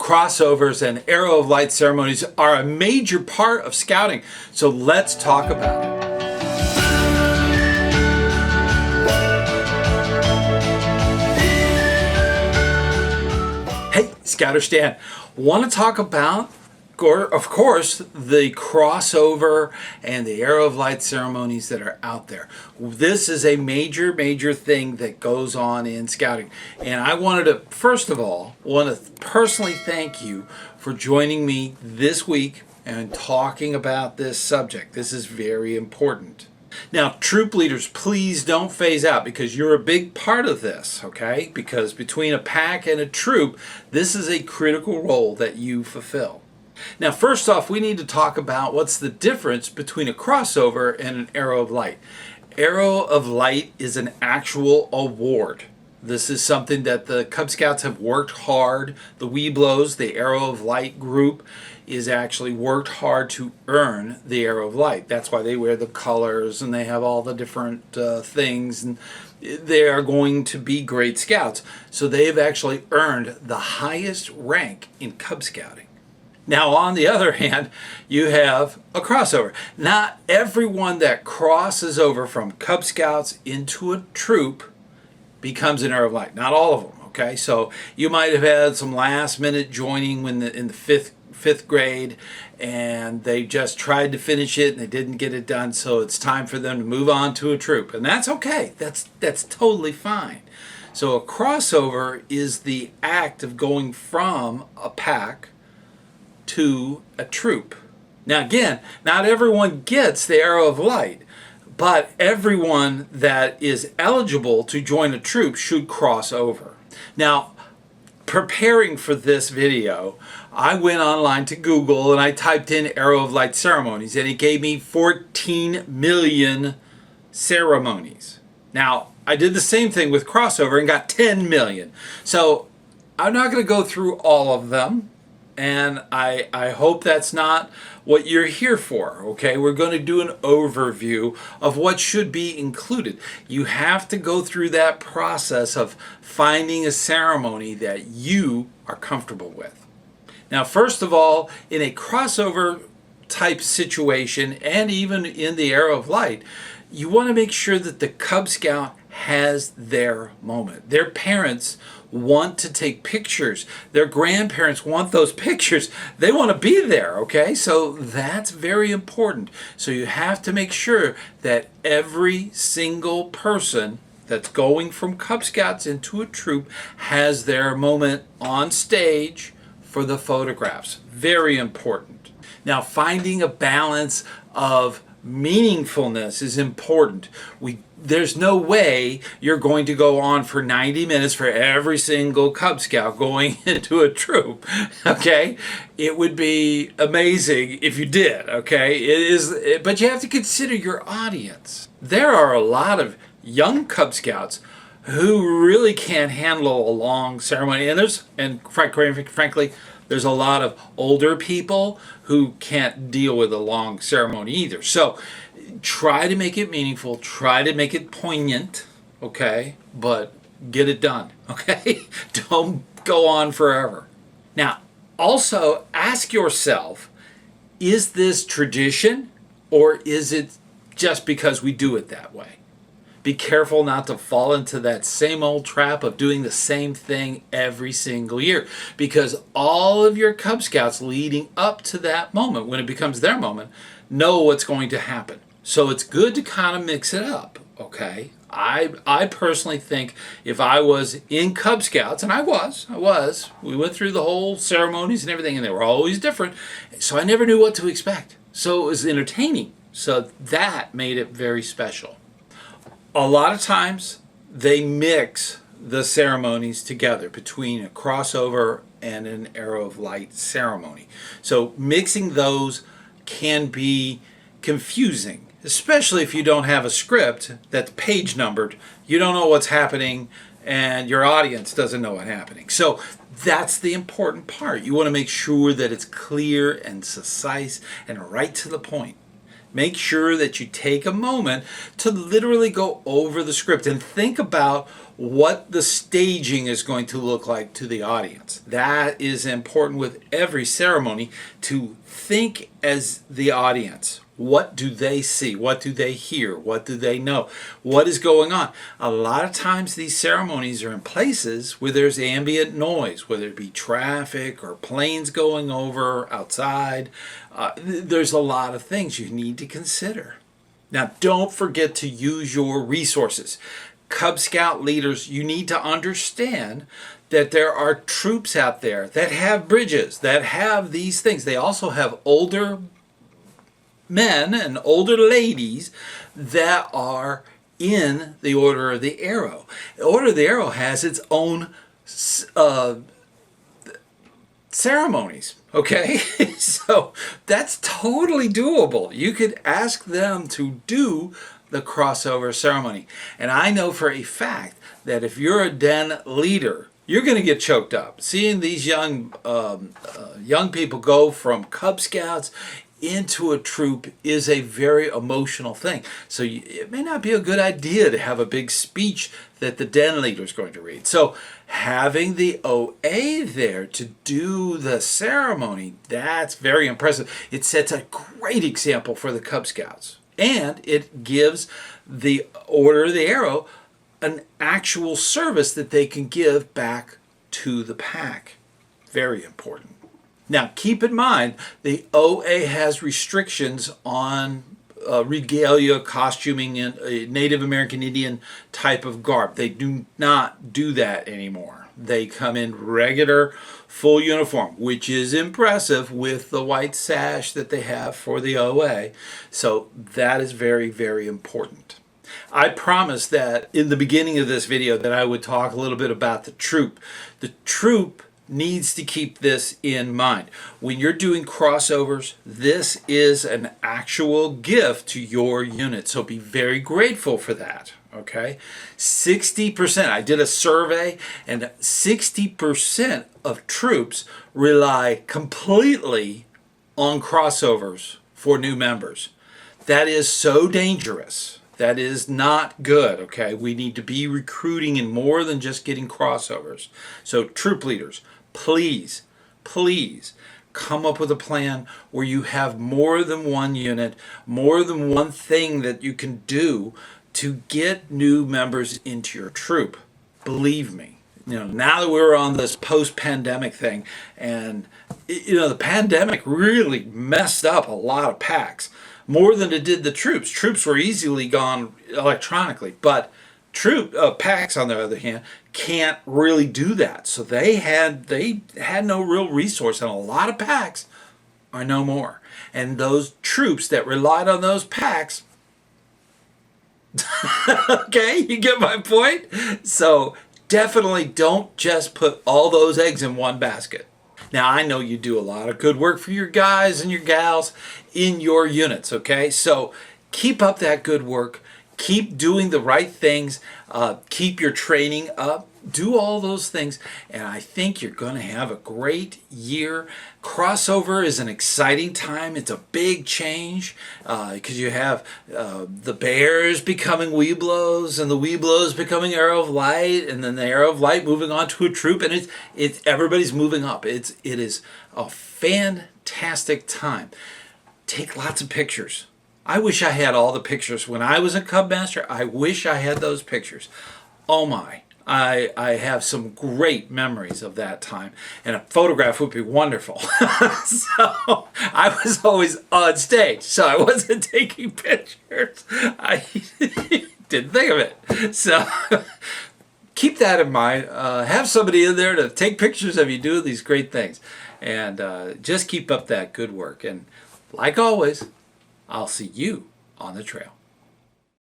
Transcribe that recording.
crossovers and arrow of light ceremonies are a major part of scouting. So let's talk about it. Hey, ScouterStan, want to talk about, of course, the crossover and the arrow of light ceremonies that are out there. This is a major thing that goes on in scouting. And I wanted to, first of all, personally thank you for joining me this week and talking about this subject. This is very important. Now, troop leaders, please don't phase out because you're a big part of this, okay? Because between a pack and a troop, this is a critical role that you fulfill. Now, first off, we need to talk about what's the difference between a crossover and an arrow of light. Arrow of light is an actual award. This is something that the Cub Scouts have worked hard. The Webelos, the Arrow of Light group, is actually worked hard to earn the Arrow of Light. That's why they wear the colors and they have all the different things, and they are going to be great scouts. So they have actually earned the highest rank in Cub Scouting. Now, on the other hand, you have a crossover. Not everyone that crosses over from Cub Scouts into a troop becomes an arrow of light. Not all of them, okay? So you might have had some last minute joining in the fifth grade, and they just tried to finish it and they didn't get it done, so it's time for them to move on to a troop. And that's okay. That's totally fine. So a crossover is the act of going from a pack to a troop. Now again, not everyone gets the arrow of light, but everyone that is eligible to join a troop should cross over. Now, preparing for this video, I went online to Google and I typed in arrow of light ceremonies, and it gave me 14 million ceremonies. Now, I did the same thing with crossover and got 10 million. So I'm not going to go through all of them, and I hope that's not what you're here for, okay? We're going to do an overview of what should be included. You have to go through that process of finding a ceremony that you are comfortable with. Now, first of all, in a crossover type situation, and even in the arrow of light, you want to make sure that the Cub Scout has their moment. Their parents want to take pictures. Their grandparents want those pictures. They want to be there, okay? So that's very important. So you have to make sure that every single person that's going from Cub Scouts into a troop has their moment on stage for the photographs. Very important. Now, finding a balance of meaningfulness is important. There's no way you're going to go on for 90 minutes for every single Cub Scout going into a troop, okay? It would be amazing if you did, okay? But you have to consider your audience. There are a lot of young Cub Scouts who really can't handle a long ceremony, and frankly, there's a lot of older people who can't deal with a long ceremony either. So try to make it meaningful, try to make it poignant, okay? But get it done, okay? Don't go on forever. Now, also ask yourself, is this tradition or is it just because we do it that way? Be careful not to fall into that same old trap of doing the same thing every single year, because all of your Cub Scouts leading up to that moment, when it becomes their moment, know what's going to happen. So it's good to kind of mix it up, okay? I personally think if I was in Cub Scouts, and I was, we went through the whole ceremonies and everything, and they were always different, so I never knew what to expect. So it was entertaining. So that made it very special. A lot of times they mix the ceremonies together between a crossover and an arrow of light ceremony. So mixing those can be confusing, especially if you don't have a script that's page numbered. You don't know what's happening and your audience doesn't know what's happening. So that's the important part. You want to make sure that it's clear and concise and right to the point. Make sure that you take a moment to literally go over the script and think about what the staging is going to look like to the audience. That is important with every ceremony, to think as the audience. What do they see? What do they hear? What do they know? What is going on? A lot of times these ceremonies are in places where there's ambient noise, whether it be traffic or planes going over outside. There's a lot of things you need to consider. Now, don't forget to use your resources. Cub Scout leaders, you need to understand that there are troops out there that have bridges, that have these things. They also have older men and older ladies that are in the Order of the Arrow. The Order of the Arrow has its own ceremonies, okay? So that's totally doable. You could ask them to do the crossover ceremony. And I know for a fact that if you're a den leader, you're going to get choked up. Seeing these young people go from Cub Scouts into a troop is a very emotional thing. So it may not be a good idea to have a big speech that the den leader is going to read. So having the OA there to do the ceremony, that's very impressive. It sets a great example for the Cub Scouts. And it gives the Order of the Arrow an actual service that they can give back to the pack. Very important. Now, keep in mind, the OA has restrictions on regalia, costuming, and a Native American Indian type of garb. They do not do that anymore. They come in regular, full uniform, which is impressive with the white sash that they have for the OA. So that is very, very important. I promised that in the beginning of this video that I would talk a little bit about the troop. The troop needs to keep this in mind. When you're doing crossovers, this is an actual gift to your unit. So be very grateful for that. Okay, 60%. I did a survey, and 60% of troops rely completely on crossovers for new members. That is so dangerous. That is not good, okay? We need to be recruiting in more than just getting crossovers. So troop leaders, please, please come up with a plan where you have more than one unit, more than one thing that you can do to get new members into your troop. Believe me. Now that we're on this post-pandemic thing, and the pandemic really messed up a lot of packs, more than it did the troops. Troops were easily gone electronically, but packs, on the other hand, can't really do that. So they had no real resource, and a lot of packs are no more. And those troops that relied on those packs, okay, you get my point? So definitely don't just put all those eggs in one basket. Now, I know you do a lot of good work for your guys and your gals in your units, okay? So keep up that good work. Keep doing the right things. Keep your training up. Do all those things, and I think you're going to have a great year. Crossover is an exciting time. It's a big change because you have the Bears becoming Webelos, and the Webelos becoming Arrow of Light, and then the Arrow of Light moving on to a troop, and it's everybody's moving up. It is a fantastic time. Take lots of pictures. I wish I had all the pictures when I was a Cub Master. I wish I had those pictures. Oh my. I have some great memories of that time, and a photograph would be wonderful. So I was always on stage, so I wasn't taking pictures. I didn't think of it. So keep that in mind. Have somebody in there to take pictures of you doing these great things, and just keep up that good work. And like always, I'll see you on the trail.